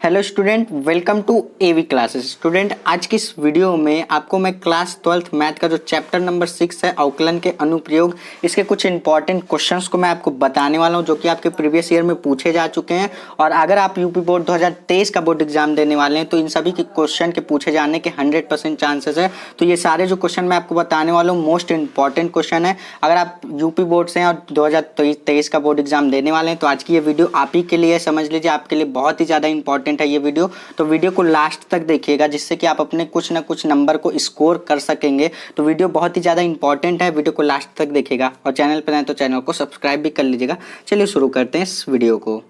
Hello student, welcome to AV classes. Student, आज की इस वीडियो में आपको मैं क्लास 12th मैथ का जो चैप्टर नंबर 6 है अवकलन के अनुप्रयोग, इसके कुछ इंपॉर्टेंट क्वेश्चंस को मैं आपको बताने वाला हूं जो कि आपके प्रीवियस ईयर में पूछे जा चुके हैं। और अगर आप यूपी बोर्ड 2023 का बोर्ड एग्जाम देने वाले हैं तो इन सभी के क्वेश्चन के पूछे जाने के 100% चांसेस है। तो ये सारे जो क्वेश्चन मैं आपको बताने वाला हूँ मोस्ट इंपॉर्टेंट क्वेश्चन है। अगर आप यूपी बोर्ड से हैं और 2023 का बोर्ड एग्जाम देने वाले हैं तो आज की ये वीडियो आप ही के लिए, समझ लीजिए आपके लिए बहुत ही ज़्यादा इंपॉर्टेंट है ये वीडियो। तो वीडियो को लास्ट तक देखिएगा जिससे कि आप अपने कुछ ना कुछ नंबर को स्कोर कर सकेंगे। तो वीडियो बहुत ही ज़्यादा इंपॉर्टेंट है, वीडियो को लास्ट तक देखिएगा और चैनल पर आए तो चैनल को सब्सक्राइब भी कर लीजिएगा। चलिए शुरू करते हैं इस वीडियो को।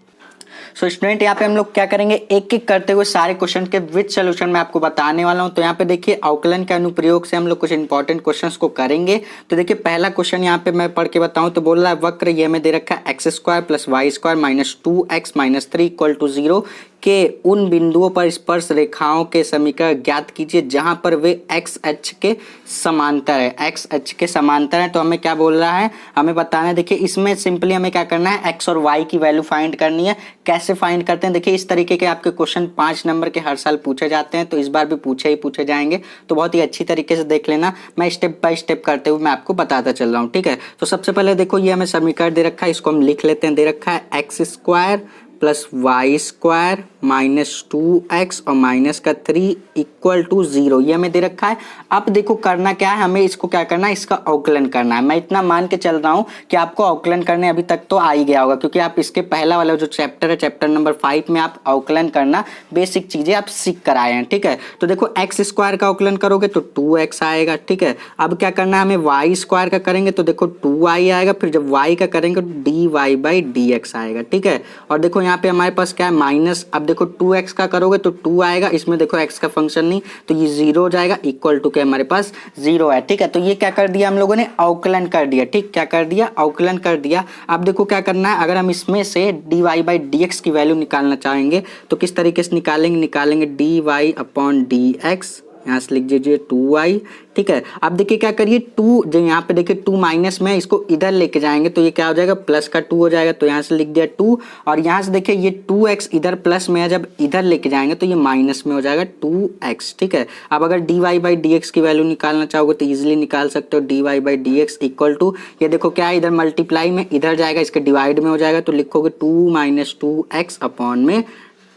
सो स्टूडेंट, यहाँ पे हम लोग क्या करेंगे, एक एक करते हुए सारे क्वेश्चन के विद सॉल्यूशन मैं आपको बताने वाला हूँ। तो यहाँ पे देखिए अवकलन के अनुप्रयोग से हम लोग कुछ इंपॉर्टेंट क्वेश्चंस को करेंगे। तो देखिए पहला क्वेश्चन यहाँ पे मैं पढ़ के बताऊँ तो बोल रहा है वक्र ये में दे रखा है x square plus y square minus 2x minus 3 equal to 0 के उन बिंदुओं पर स्पर्श रेखाओं के समीकरण ज्ञात कीजिए जहां पर वे एक्स अक्ष के समांतर है। एक्स अक्ष के समांतर है तो हमें क्या बोल रहा है, हमें बताना है। देखिए इसमें सिंपली हमें क्या करना है, एक्स और वाई की वैल्यू फाइंड करनी है। कैसे फाइंड करते हैं, देखिए इस तरीके के आपके क्वेश्चन 5 नंबर के हर साल पूछे जाते हैं, तो इस बार भी पूछे जाएंगे। तो बहुत ही अच्छी तरीके से देख लेना, मैं स्टेप बाय स्टेप करते हुए मैं आपको बताता चल रहा हूँ, ठीक है। तो सबसे पहले देखो ये हमें समीकरण दे रखा है, इसको हम लिख लेते हैं। दे रखा है x square plus y square minus 2x और माइनस का 3 इक्वल टू 0, ये हमें दे रखा है। अब देखो करना क्या है, हमें इसको क्या करना है, इसका अवकलन करना है। मैं इतना मान के चल रहा हूँ कि आपको अवकलन करने अभी तक तो आ ही गया होगा, क्योंकि आप इसके पहला वाला जो चैप्टर है, चैप्टर नंबर 5 में आप अवकलन करना बेसिक चीजें आप सीख कर आए हैं, ठीक है। तो देखो एक्स स्क्वायर का अवकलन करोगे तो 2x आएगा, ठीक है। अब क्या करना है, हमें वाई स्क्वायर का करेंगे तो देखो 2y आएगा, फिर जब y का करेंगे तो dy/dx आएगा, ठीक है। और देखो यहाँ पे हमारे पास क्या है माइनस, अब देखो 2x का करोगे तो 2 आएगा, इसमें देखो x का फंक्शन नहीं तो ये 0 हो जाएगा, इक्वल टू क्या हमारे पास 0 है, ठीक है। तो ये क्या कर दिया हम लोगों ने, अवकलन कर दिया, ठीक। क्या कर दिया, अवकलन कर दिया। अब देखो क्या करना है, अगर हम इसमें से dy/dx की वैल्यू निकालना चाहेंगे तो किस तरीके से निकालेंगे dy/dx, यहाँ से लिख दीजिए 2y, ठीक है। अब देखिए क्या करिए, 2 जो यहाँ पे देखिए 2 माइनस में, इसको इधर लेके जाएंगे तो ये क्या हो जाएगा, प्लस का 2 हो जाएगा, तो यहाँ से लिख दिया 2। और यहाँ से देखिए ये 2x इधर प्लस में है, जब इधर लेके जाएंगे तो ये माइनस में हो जाएगा 2x, ठीक है। अब अगर dy/dx की वैल्यू निकालना चाहोगे तो इजिली निकाल सकते हो, dy/dx इक्वल टू, ये देखो क्या है, इधर मल्टीप्लाई में इधर जाएगा, इसके डिवाइड में हो जाएगा, तो लिखोगे 2 माइनस 2x अपॉन में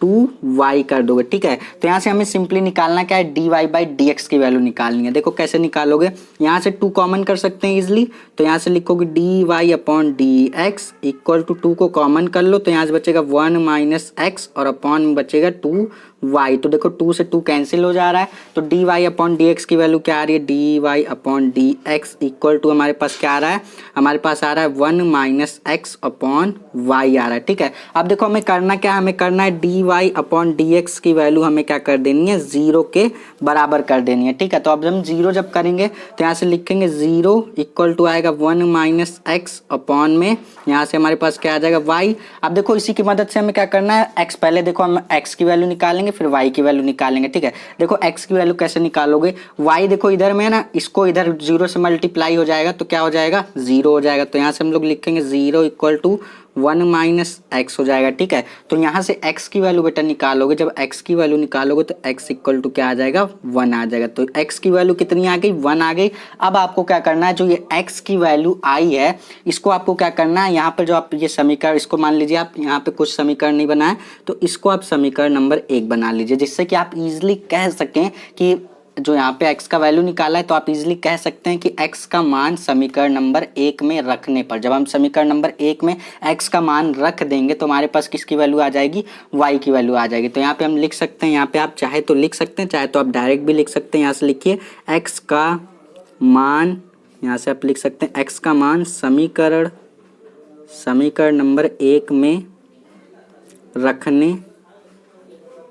2y कर दोगे, ठीक है। तो यहाँ से हमें सिंपली निकालना क्या है, dy/dx की वैल्यू निकालनी है। देखो कैसे निकालोगे, यहाँ से 2 कॉमन कर सकते हैं इजिली, तो यहाँ से लिखोगे dy/dx इक्वल टू 2 को कॉमन कर लो तो यहाँ से बचेगा 1 माइनस x और अपॉन में बचेगा 2y। तो देखो 2 से 2 कैंसिल हो जा रहा है, तो dy/dx की वैल्यू क्या आ रही है, dy/dx इक्वल टू हमारे पास क्या आ रहा है, हमारे पास आ रहा है 1 माइनस x अपॉन y आ रहा है, ठीक है। अब देखो हमें करना क्या है, हमें करना है dy/dx की वैल्यू हमें क्या कर देनी है, 0 के बराबर कर देनी है, ठीक है। तो अब हम 0 जब करेंगे तो यहाँ से लिखेंगे 0 इक्वल टू आएगा 1 माइनस x अपॉन में, यहाँ से हमारे पास क्या आ जाएगा y। अब देखो इसी की मदद से हमें क्या करना है, x पहले देखो हम x की वैल्यू निकालेंगे फिर y की वैल्यू निकालेंगे, ठीक है। देखो x की वैल्यू कैसे निकालोगे, y देखो इधर में है ना, इसको इधर 0 से मल्टीप्लाई हो जाएगा तो क्या हो जाएगा, 0 हो जाएगा। तो यहाँ से हम लोग लिखेंगे 0 इक्वल टू 1 माइनस x हो जाएगा, ठीक है। तो यहाँ से x की वैल्यू बेटा निकालोगे, जब x की वैल्यू निकालोगे तो x इक्वल टू क्या आ जाएगा, 1 आ जाएगा। तो x की वैल्यू कितनी आ गई, 1 आ गई। अब आपको क्या करना है, जो ये x की वैल्यू आई है इसको आपको क्या करना है, यहाँ पर जो आप ये समीकरण, इसको मान लीजिए आप यहाँ पे कुछ समीकरण नहीं बनाए तो इसको आप समीकरण नंबर 1 बना लीजिए, जिससे कि आप इजिली कह सकें कि जो यहाँ पे x का वैल्यू निकाला है तो आप इजीली कह सकते हैं कि x का मान समीकरण नंबर 1 में रखने पर, जब हम समीकरण नंबर 1 में x का मान रख देंगे तो हमारे पास किसकी वैल्यू आ जाएगी, y की वैल्यू आ जाएगी। तो यहाँ पे हम लिख सकते हैं, यहाँ पे आप चाहे तो लिख सकते हैं, चाहे तो आप डायरेक्ट भी लिख सकते हैं। यहाँ से लिखिए x का मान, यहाँ से आप लिख सकते हैं x का मान समीकरण नंबर 1 में रखने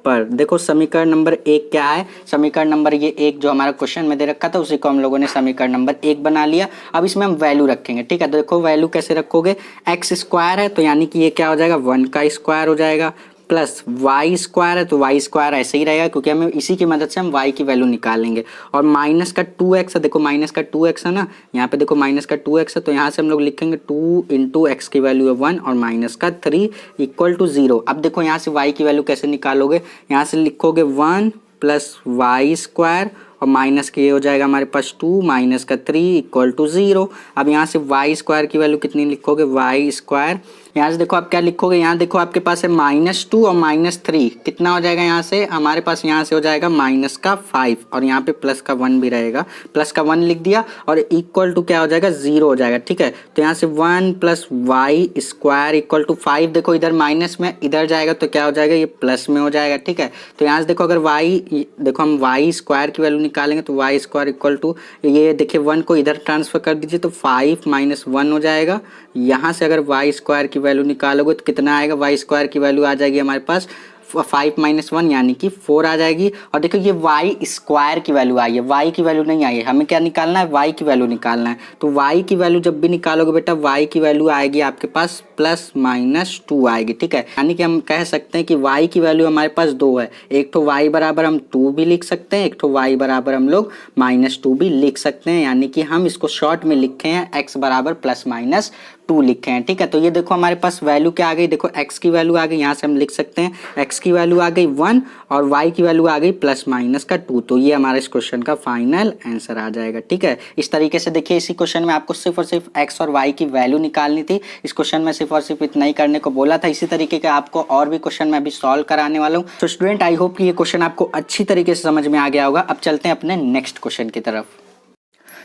पर। देखो समीकरण नंबर 1 क्या है, समीकरण नंबर ये 1 जो हमारा क्वेश्चन में दे रखा था उसी को हम लोगों ने समीकरण नंबर 1 बना लिया। अब इसमें हम वैल्यू रखेंगे, ठीक है। तो देखो वैल्यू कैसे रखोगे, एक्स स्क्वायर है तो यानी कि ये क्या हो जाएगा, 1 का स्क्वायर हो जाएगा, प्लस वाई स्क्वायर है तो वाई स्क्वायर ऐसे ही रहेगा क्योंकि हमें इसी की मदद से हम वाई की वैल्यू निकालेंगे। और माइनस का 2x है, देखो माइनस का 2x है ना, यहाँ पे देखो माइनस का 2x है तो यहाँ से हम लोग लिखेंगे 2 इंटू एक्स की वैल्यू है 1 और माइनस का 3 इक्वल टू 0। अब देखो यहाँ से y की वैल्यू कैसे निकालोगे, यहाँ से लिखोगे 1 प्लस वाई स्क्वायर और माइनस के ये हो जाएगा हमारे पास 2 माइनस का 3 इक्वल टू 0। अब यहाँ से वाई स्क्वायर की वैल्यू कितनी लिखोगे, वाई स्क्वायर, यहाँ से देखो आप क्या लिखोगे, यहाँ देखो आपके पास है -2 और -3, कितना हो जाएगा यहाँ से हमारे पास, यहाँ से हो जाएगा माइनस का 5 और यहाँ पे प्लस का 1 भी रहेगा, प्लस का 1 लिख दिया और इक्वल टू क्या हो जाएगा 0 हो जाएगा। ठीक है, तो यहाँ से 1 plus y square equal to 5, देखो इधर माइनस में इधर जाएगा तो क्या हो जाएगा, ये प्लस में हो जाएगा। ठीक है, तो यहाँ से देखो अगर वाई, देखो हम वाई स्क्वायर की वैल्यू निकालेंगे तो वाई स्क्वायर इक्वल टू, ये देखिए 1 को इधर ट्रांसफर कर दीजिए तो 5 माइनस 1 हो जाएगा। यहाँ से अगर वाई स्क्वायर की वैल्यू निकालोगे तो कितना आएगा, वाई स्क्वायर की वैल्यू आ जाएगी हमारे पास 5 माइनस 1 यानी कि 4 आ जाएगी। और देखो ये वाई स्क्वायर की वैल्यू आई है, वाई की वैल्यू नहीं आई है, हमें क्या निकालना है, वाई की वैल्यू निकालना है। तो वाई की वैल्यू जब भी निकालोगे बेटा, वाई की वैल्यू आएगी आपके पास प्लस माइनस 2 आएगी। ठीक है, यानी कि हम कह सकते हैं कि वाई की वैल्यू हमारे पास 2 है, एक तो वाई बराबर हम 2 भी लिख सकते हैं, एक तो वाई बराबर हम लोग -2 भी लिख सकते हैं, यानी कि हम इसको शॉर्ट में लिखे हैं x बराबर प्लस माइनस 2 लिखे हैं। ठीक है, तो ये देखो हमारे पास वैल्यू क्या आ गई, देखो x की वैल्यू आ गई, यहाँ से हम लिख सकते हैं x की वैल्यू आ गई 1 और y की वैल्यू आ गई प्लस माइनस का 2, तो ये हमारा इस क्वेश्चन का फाइनल आंसर आ जाएगा। ठीक है, इस तरीके से देखिए इसी क्वेश्चन में आपको सिर्फ और सिर्फ x और y की वैल्यू निकालनी थी, इस क्वेश्चन में सिर्फ और सिर्फ इतना ही करने को बोला था। इसी तरीके का आपको और भी क्वेश्चन मैं अभी सॉल्व कराने वाला हूँ। तो स्टूडेंट आई होप कि ये क्वेश्चन आपको अच्छी तरीके से समझ में आ गया होगा। अब चलते हैं अपने नेक्स्ट क्वेश्चन की तरफ।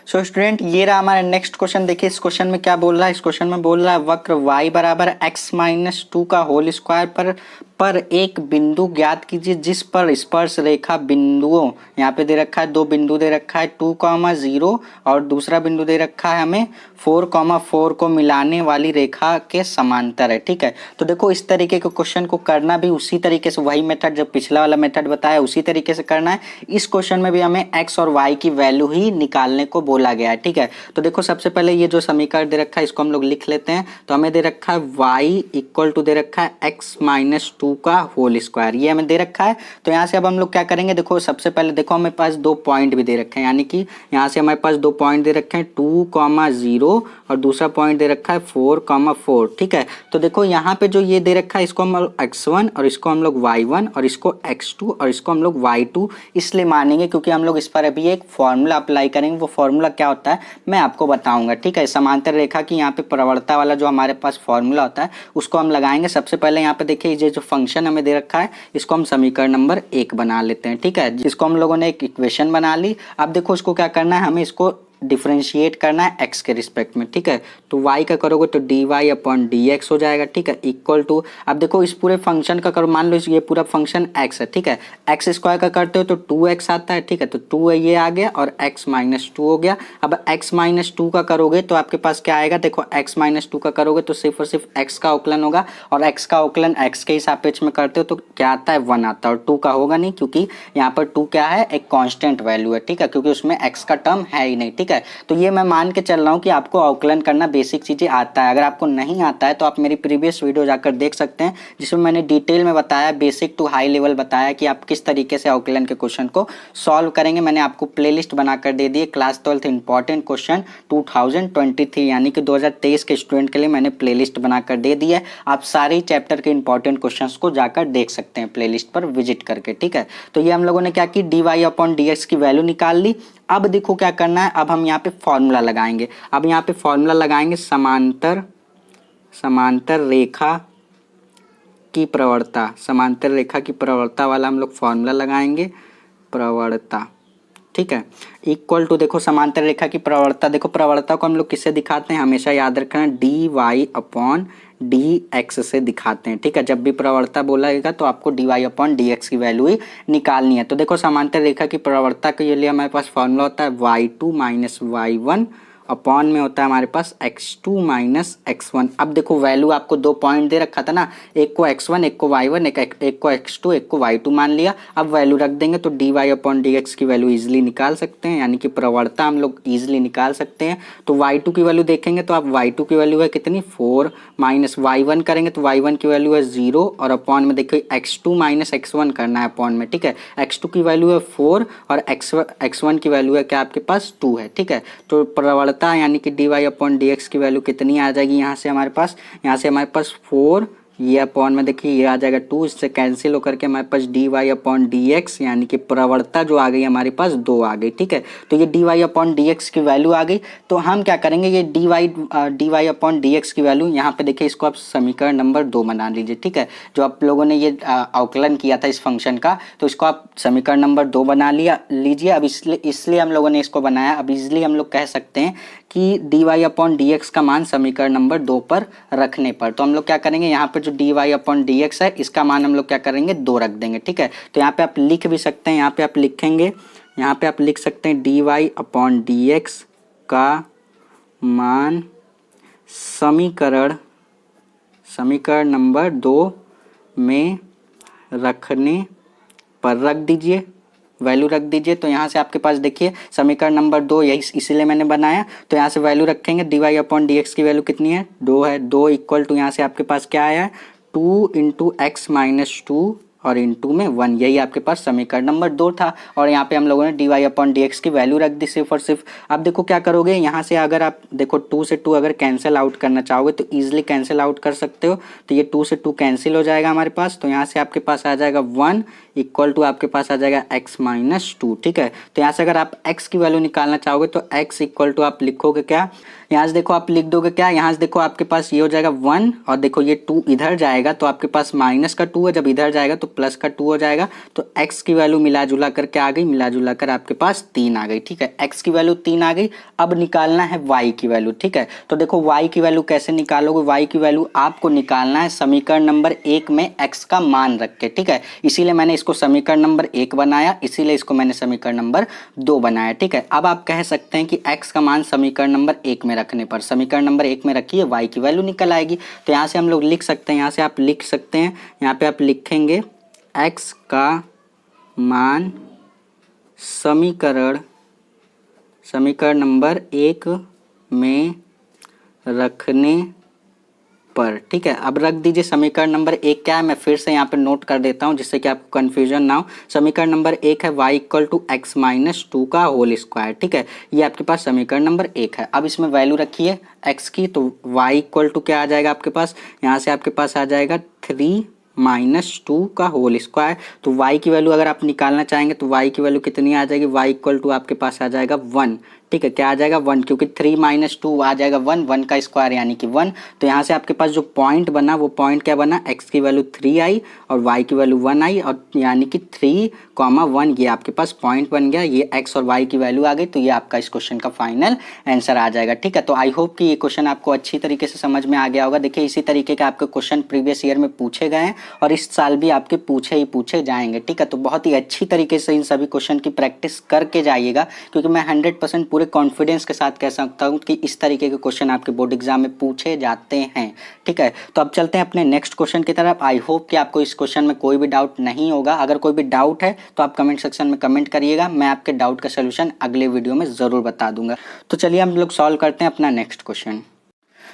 सो स्टूडेंट ये रहा हमारा नेक्स्ट क्वेश्चन। देखिए इस क्वेश्चन में क्या बोल रहा है, इस क्वेश्चन में बोल रहा है वक्र y बराबर x माइनस 2 का होल स्क्वायर पर एक बिंदु ज्ञात कीजिए जिस पर स्पर्श रेखा बिंदुओं, यहाँ पे दे रखा है 2 बिंदु दे रखा है 2,0 और दूसरा बिंदु दे रखा है हमें 4,4 को मिलाने वाली रेखा के समांतर है। ठीक है, तो देखो इस तरीके के क्वेश्चन को करना भी उसी तरीके से, वही मेथड जो पिछला वाला मेथड बताया उसी तरीके से करना है। इस क्वेश्चन में भी हमें x और y की वैल्यू ही निकालने को बोला गया है। ठीक है, तो देखो सबसे पहले ये जो समीकरण दे रखा है इसको हम लोग लिख लेते हैं। तो हमें दे रखा है y इक्वल टू दे रखा है x माइनस 2 का होल स्क्वायर, ये हमें दे रखा है। तो यहाँ से अब हम लोग क्या करेंगे, देखो सबसे पहले देखो हमें पास 2 पॉइंट भी दे रखे हैं, यानी कि यहाँ से हमारे पास 2 पॉइंट दे रखे हैं 2,0 और दूसरा पॉइंट दे रखा है 4,4। ठीक है, तो देखो यहाँ पे जो ये दे रखा है इसको हम लोग x1 और इसको हम लोग y1 और इसको x2 और इसको हम लोग y2 इसलिए मानेंगे क्योंकि हम लोग इस पर अभी एक फॉर्मूला अप्लाई करेंगे। वो फॉर्मूला क्या होता है मैं आपको बताऊंगा। ठीक है, समांतर रेखा की यहाँ पे प्रवणता वाला जो हमारे पास फॉर्मूला होता है उसको हम लगाएंगे। सबसे पहले यहाँ पे देखिए ये जो फंक्शन हमें दे रखा है इसको हम समीकरण नंबर 1 बना लेते हैं। ठीक है, जिसको हम लोगों ने एक इक्वेशन बना ली। अब देखो इसको क्या करना है, हमें इसको डिफरेंशिएट करना है x के रिस्पेक्ट में। ठीक है, तो y का करोगे तो dy अपॉन dx हो जाएगा। ठीक है, इक्वल टू, अब देखो इस पूरे फंक्शन का करो, मान लो ये पूरा फंक्शन x है। ठीक है, x स्क्वायर का करते हो तो 2x आता है। ठीक है, तो 2 है ये आ गया और x माइनस 2 हो गया। अब x माइनस 2 का करोगे तो आपके पास क्या आएगा, देखो x माइनस 2 का करोगे तो सिर्फ और सिर्फ x का अवकलन होगा और x का अवकलन x के सापेक्ष में करते हो तो क्या आता है 1 आता है और 2 का होगा नहीं क्योंकि यहाँ पर 2 क्या है, एक कांस्टेंट वैल्यू है। ठीक है, क्योंकि उसमें x का टर्म है ही नहीं। ठीक है, तो ये मैं मान के चल रहा हूँ कि आपको अवकलन करना बेसिक चीजें आता है। अगर आपको नहीं आता है तो आप मेरी प्रीवियस वीडियो जाकर देख सकते हैं जिसमें मैंने डिटेल में बताया, बेसिक टू हाई लेवल बताया कि आप किस तरीके से अवकलन के क्वेश्चन को सॉल्व करेंगे। मैंने आपको प्लेलिस्ट बनाकर दे दी है, क्लास 12th इंपॉर्टेंट क्वेश्चन 2023 यानी कि 2023 के स्टूडेंट के लिए मैंने प्लेलिस्ट बनाकर दे दी है। आप सारे चैप्टर के इंपॉर्टेंट क्वेश्चन को जाकर देख सकते हैं प्लेलिस्ट पर विजिट करके। ठीक है, तो ये हम लोगों ने क्या की, dy अपॉन dx की वैल्यू निकाल ली। अब देखो क्या करना है, अब हम यहाँ पे फॉर्मूला लगाएंगे। अब यहाँ पे फॉर्मूला लगाएंगे समांतर रेखा की प्रवणता, समांतर रेखा की प्रवणता वाला हम लोग फॉर्मूला लगाएंगे, प्रवणता। ठीक है, इक्वल टू, देखो समांतर रेखा की प्रवणता, देखो प्रवणता को हम लोग किससे दिखाते हैं, हमेशा याद रखना dy अपॉन dx से दिखाते हैं। ठीक है, जब भी प्रवणता बोलाएगा तो आपको dy अपॉन dx की वैल्यू ही निकालनी है। तो देखो समांतर रेखा की प्रवणता के लिए हमारे पास फॉर्मूला होता है y2 माइनस y1 अपॉन में होता है हमारे पास x2 माइनस x1। अब देखो वैल्यू आपको 2 पॉइंट दे रखा था ना, एक को x1 एक को y1 एक को x2 एक को y2 मान लिया। अब वैल्यू रख देंगे तो dy अपॉन dx की वैल्यू इजीली निकाल सकते हैं, यानी कि प्रवणता हम लोग इजीली निकाल सकते हैं। तो y2 की वैल्यू देखेंगे तो आप y2 की वैल्यू है कितनी 4 माइनस y1 करेंगे तो y1 की वैल्यू है 0 और अपॉन में देखिए x2 माइनस x1 करना है अपॉन में, ठीक है। x2 की वैल्यू है 4 और x1 की वैल्यू है क्या आपके पास 2 है, ठीक है। तो प्रवणता यानी कि dy अपॉन dx की वैल्यू कितनी आ जाएगी यहाँ से हमारे पास 4, ये अपॉन में देखिए ये आ जाएगा 2, इससे कैंसिल होकर के हमारे पास dy अपॉन dx यानी कि प्रवणता जो आ गई हमारे पास 2 आ गई, ठीक है। तो ये dy अपॉन dx की वैल्यू आ गई। तो हम क्या करेंगे, ये dy अपॉन dx की वैल्यू यहाँ पे देखिए इसको आप समीकरण नंबर 2 बना लीजिए, ठीक है। जो आप लोगों ने ये अवकलन किया था इस फंक्शन का, तो इसको आप समीकरण नंबर 2 बना लीजिए। अब इसलिए हम लोगों ने इसको बनाया। अब इजिली हम लोग कह सकते हैं कि dy अपॉन dx का मान समीकरण नंबर 2 पर रखने पर, तो हम लोग क्या करेंगे, यहाँ पे जो dy अपॉन dx है इसका मान हम लोग क्या करेंगे 2 रख देंगे, ठीक है। तो यहाँ पे आप लिख भी सकते हैं, यहाँ पे आप लिखेंगे, यहाँ पे आप लिख सकते हैं dy अपॉन dx का मान समीकरण नंबर 2 में रखने पर रख दीजिए, वैल्यू रख दीजिए। तो यहाँ से आपके पास देखिए समीकरण नंबर 2 यही इसीलिए मैंने बनाया। तो यहाँ से वैल्यू रखेंगे, dy अपॉन dx की वैल्यू कितनी है 2 है, 2 इक्वल टू यहाँ से आपके पास क्या आया है 2 इंटू x माइनस 2 और इंटू में 1, यही आपके पास समीकरण नंबर 2 था। और यहाँ पे हम लोगों ने dy अपॉन dx की वैल्यू रख दी सिर्फ और सिर्फ। अब देखो क्या करोगे, यहाँ से अगर आप देखो 2 से 2 अगर कैंसिल आउट करना चाहोगे तो ईजिली कैंसिल आउट कर सकते हो। तो ये 2 से 2 कैंसिल हो जाएगा हमारे पास, तो यहाँ से आपके पास आ जाएगा 1 इक्वल टू आपके पास आ जाएगा x माइनस 2, ठीक है। तो यहाँ से अगर आप x की वैल्यू निकालना चाहोगे तो x इक्वल टू आप लिखोगे क्या, यहाँ से देखो आप लिख दोगे क्या, यहाँ से देखो आपके पास ये हो जाएगा 1 और देखो ये 2 इधर जाएगा तो आपके पास माइनस का 2 है, जब इधर जाएगा तो प्लस का 2 हो जाएगा। तो x की वैल्यू मिला जुला करके आ गई, मिला जुला कर आपके पास 3 आ गई, ठीक है। x की वैल्यू 3 आ गई। अब निकालना है y की वैल्यू, ठीक है। तो देखो y की वैल्यू कैसे निकालोगे, y की वैल्यू आपको निकालना है समीकरण नंबर 1 में x का मान रख के, ठीक है। इसीलिए मैंने इसको समीकरण नंबर 1 बनाया, इसीलिए इसको मैंने समीकरण नंबर 2 बनाया, ठीक है। अब आप कह सकते हैं कि x का मान समीकरण नंबर 1 में रखने पर, समीकरण नंबर 1 में रखिए y की वैल्यू निकल आएगी। तो यहाँ से हम लोग लिख सकते हैं, यहाँ से आप लिख सकते हैं, यहाँ पे आप लिखेंगे x का मान समीकरण नंबर 1 में रखने पर, ठीक है। अब रख दीजिए समीकरण नंबर 1 क्या है, मैं फिर से यहाँ पे नोट कर देता हूँ जिससे कि आपको कन्फ्यूजन ना हो। समीकरण नंबर 1 है y equal to x minus 2 का होल स्क्वायर, ठीक है। ये आपके पास समीकरण नंबर 1 है। अब इसमें वैल्यू रखिए x की, तो y इक्वल टू क्या आ जाएगा आपके पास, यहाँ से आपके पास आ जाएगा 3 माइनस 2 का होल स्क्वायर। तो y की वैल्यू अगर आप निकालना चाहेंगे तो y की वैल्यू कितनी आ जाएगी, y इक्वल टू आपके पास आ जाएगा 1, ठीक है। क्या आ जाएगा 1, क्योंकि 3 माइनस 2 आ जाएगा 1, 1 का स्क्वायर यानी कि 1। तो यहाँ से आपके पास जो पॉइंट बना वो पॉइंट क्या बना, x की वैल्यू 3 आई और y की वैल्यू 1 आई, और यानी कि 3,1 ये आपके पास पॉइंट बन गया। ये x और y की वैल्यू आ गई, तो ये आपका इस क्वेश्चन का फाइनल आंसर आ जाएगा, ठीक है। तो आई होप कि ये क्वेश्चन आपको अच्छी तरीके से समझ में आ गया होगा। देखिए इसी तरीके के आपके क्वेश्चन प्रीवियस ईयर में पूछे गए हैं और इस साल भी आपके पूछे जाएंगे, ठीक है। तो बहुत ही अच्छी तरीके से इन सभी क्वेश्चन की प्रैक्टिस करके जाइएगा, क्योंकि मैं 100% पूरे कॉन्फिडेंस के साथ कह सकता हूँ कि इस तरीके के क्वेश्चन आपके बोर्ड एग्जाम में पूछे जाते हैं, ठीक है। तो अब चलते हैं अपने नेक्स्ट क्वेश्चन की तरफ। आई होप कि आपको इस क्वेश्चन में कोई भी डाउट नहीं होगा। अगर कोई भी डाउट है तो आप कमेंट सेक्शन में कमेंट करिएगा, मैं आपके डाउट का सोल्यूशन अगले वीडियो में ज़रूर बता दूंगा। तो चलिए हम लोग सॉल्व करते हैं अपना नेक्स्ट क्वेश्चन।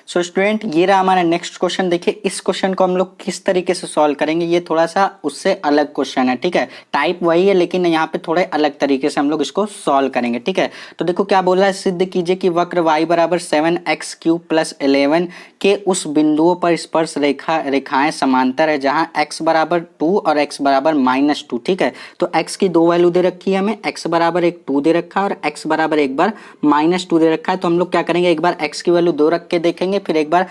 सो स्टूडेंट ये रहा हमारा नेक्स्ट क्वेश्चन। देखिए इस क्वेश्चन को हम लोग किस तरीके से सॉल्व करेंगे, ये थोड़ा सा उससे अलग क्वेश्चन है, ठीक है। टाइप वही है लेकिन यहाँ पे थोड़े अलग तरीके से हम लोग इसको सॉल्व करेंगे, ठीक है। तो देखो क्या बोल रहा है, सिद्ध कीजिए कि वक्र y बराबर 7x³ प्लस 11 के उस बिंदुओं पर स्पर्श रेखाएं समांतर है जहाँ x बराबर 2 और x बराबर -2, ठीक है। तो x की 2 वैल्यू दे रखी है हमें, x बराबर एक 2 दे रखा है और x बराबर एक बार -2 दे रखा है। तो हम लोग क्या करेंगे, एक बार x की वैल्यू 2 रख के देखेंगे, फिर एक बार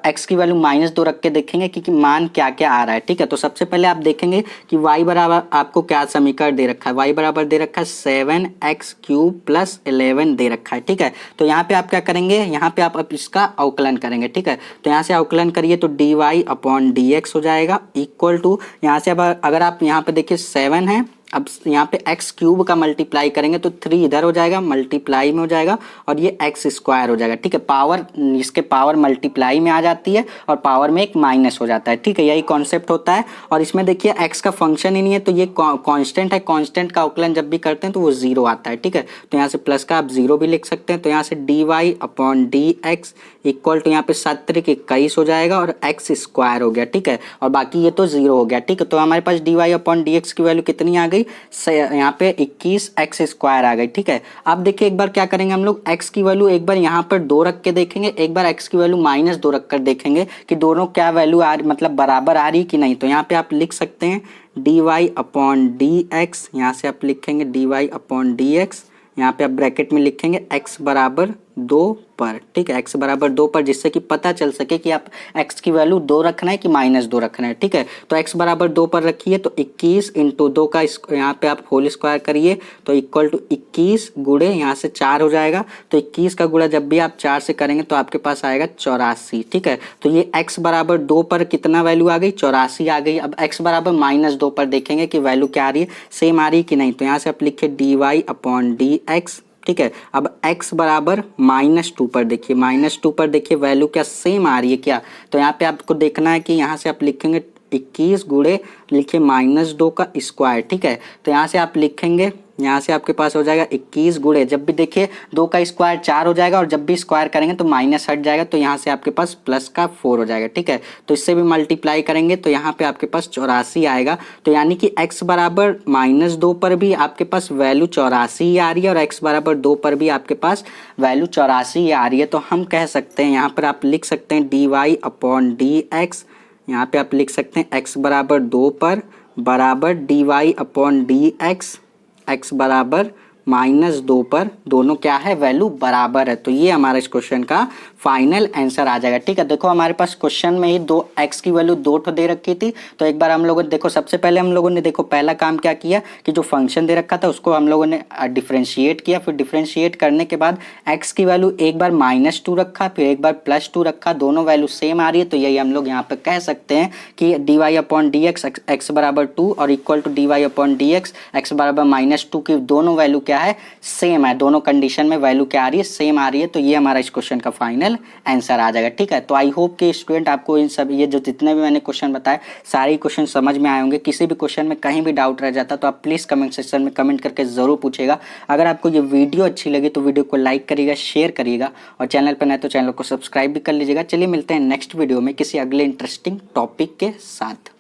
x की वैल्यू -2 रख के देखेंगे कि मान क्या क्या आ रहा है, ठीक है। तो सबसे पहले आप देखेंगे कि y बराबर आपको क्या समीकरण दे रखा है, y बराबर दे रखा है 7x³ प्लस 11 दे रखा है, ठीक है। तो यहाँ पे आप क्या करेंगे, यहाँ पे आप इसका अवकलन करेंगे, ठीक है। तो यहाँ से अवकलन करिए तो dy अपॉन dx हो जाएगा इक्वल टू, यहाँ से अब अगर आप यहाँ पे देखिए 7 है अब यहाँ पे एक्स क्यूब का मल्टीप्लाई करेंगे तो 3 इधर हो जाएगा, मल्टीप्लाई में हो जाएगा और ये एक्स स्क्वायर हो जाएगा। ठीक है, पावर इसके पावर मल्टीप्लाई में आ जाती है और पावर में एक माइनस हो जाता है। ठीक है, यही कॉन्सेप्ट होता है। और इसमें देखिए एक्स का फंक्शन ही नहीं है तो ये कांस्टेंट है, कांस्टेंट का अवकलन जब भी करते हैं तो वो जीरो आता है। ठीक है, तो यहाँ से प्लस का आप जीरो भी लिख सकते हैं। तो यहाँ से d Y upon D x equal to यहाँ पे 7×21 हो जाएगा और एक्स स्क्वायर हो गया। ठीक है, और बाकी ये तो जीरो हो गया। ठीक है, तो हमारे पास D Y upon D X की वैल्यू कितनी आ गई, यहाँ पे 21 एक्स स्क्वायर आ गई। ठीक है, अब देखिए एक बार क्या करेंगे हम लोग, एक्स की वैल्यू एक बार यहाँ पर 2 रख के देखेंगे, एक बार एक्स की वैल्यू -2 रख कर देखेंगे कि दोनों क्या वैल्यू मतलब बराबर आ रही कि नहीं। तो यहाँ पे आप लिख सकते हैं d Y upon D x, यहाँ से आप लिखेंगे d Y upon D x, यहाँ पे आप ब्रैकेट में लिखेंगे x बराबर 2 पर। ठीक है, x बराबर 2 पर, जिससे कि पता चल सके कि आप x की वैल्यू 2 रखना है कि -2 रखना है। ठीक है, तो x बराबर 2 पर रखिए तो 21 इंटू 2 का यहाँ पे आप होल स्क्वायर करिए तो इक्वल टू 21 गुणे यहाँ से 4 हो जाएगा। तो 21 का गुणा जब भी आप 4 से करेंगे तो आपके पास आएगा 84। ठीक है, तो ये x बराबर 2 पर कितना वैल्यू आ गई, 84 आ गई। अब x बराबर -2 पर देखेंगे कि वैल्यू क्या आ रही है, सेम आ रही है कि नहीं। तो यहाँ से आप लिखिए d Y upon D x. ठीक है, अब x बराबर -2 पर देखिए, -2 पर देखिए वैल्यू क्या सेम आ रही है क्या। तो यहाँ पे आपको देखना है कि यहाँ से आप लिखेंगे 21 गुणे लिखिए -2 का स्क्वायर। ठीक है, तो यहाँ से आप लिखेंगे, यहाँ से आपके पास हो जाएगा 21 गुणे, जब भी देखिए 2 का स्क्वायर 4 हो जाएगा और जब भी स्क्वायर करेंगे तो माइनस हट जाएगा तो यहाँ से आपके पास प्लस का 4 हो जाएगा। ठीक है, तो इससे भी मल्टीप्लाई करेंगे तो यहाँ पे आपके पास 84 आएगा। तो यानी कि x बराबर -2 पर भी आपके पास वैल्यू 84 ही आ रही है और x बराबर 2 पर भी आपके पास वैल्यू 84 ही आ रही है। तो हम कह सकते हैं, यहाँ पर आप लिख सकते हैं d Y upon D x, यहाँ पे आप लिख सकते हैं x बराबर 2 पर बराबर d Y upon D x, x बराबर -2 पर, दोनों क्या है, वैल्यू बराबर है। तो ये हमारा इस क्वेश्चन का फाइनल आंसर आ जाएगा। ठीक है, देखो हमारे पास क्वेश्चन में ही x की वैल्यू 2 ठो दे रखी थी। तो एक बार हम लोगों ने देखो, सबसे पहले हम लोगों ने देखो पहला काम क्या किया कि जो फंक्शन दे रखा था उसको हम लोगों ने डिफ्रेंशिएट किया। फिर डिफ्रेंशिएट करने के बाद x की वैल्यू एक बार -2 रखा, फिर एक बार +2 रखा, दोनों वैल्यू सेम आ रही है। तो यही हम लोग यहाँ पे कह सकते हैं कि d Y upon D x x बराबर 2 और equal to d Y upon D x x बराबर -2 की दोनों वैल्यू क्या है, सेम है। दोनों कंडीशन में वैल्यू क्या आ रही है, सेम आ रही है। तो ये हमारा इस क्वेश्चन का फाइनल आंसर आ जाएगा। ठीक है, तो आई होप कि स्टूडेंट आपको इन सब ये जो जितने भी मैंने क्वेश्चन बताए सारे क्वेश्चन समझ में आए होंगे। किसी भी क्वेश्चन में कहीं भी डाउट रह जाता तो आप प्लीज़ कमेंट सेक्शन में कमेंट करके ज़रूर पूछेगा। अगर आपको ये वीडियो अच्छी लगी तो वीडियो को लाइक करिएगा, शेयर करिएगा और चैनल पर नए तो चैनल को सब्सक्राइब भी कर लीजिएगा। चलिए मिलते हैं नेक्स्ट वीडियो में किसी अगले इंटरेस्टिंग टॉपिक के साथ।